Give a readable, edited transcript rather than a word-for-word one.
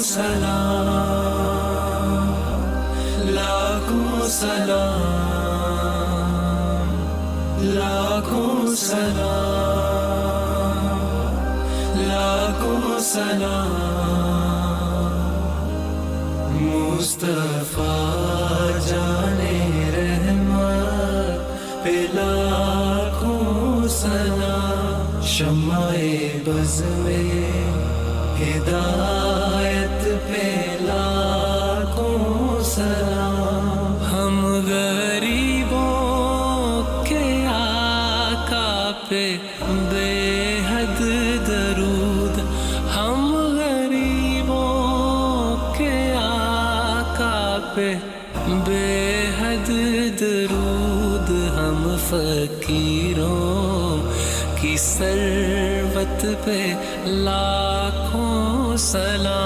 سلام، لاکھوں سلام، لاکھوں سلام، لاکھوں سلام، مصطفیٰ جانے رحمت پہ لاکھوں سلام، شمع بز میں ہدایت پہ لاکھوں سلام، ہم غریبوں کے آقا پہ بے حد درود، ہم غریبوں کے آقا پہ بے حد درود، ہم فقیروں کی ثروت پہ لاکھوں سلام۔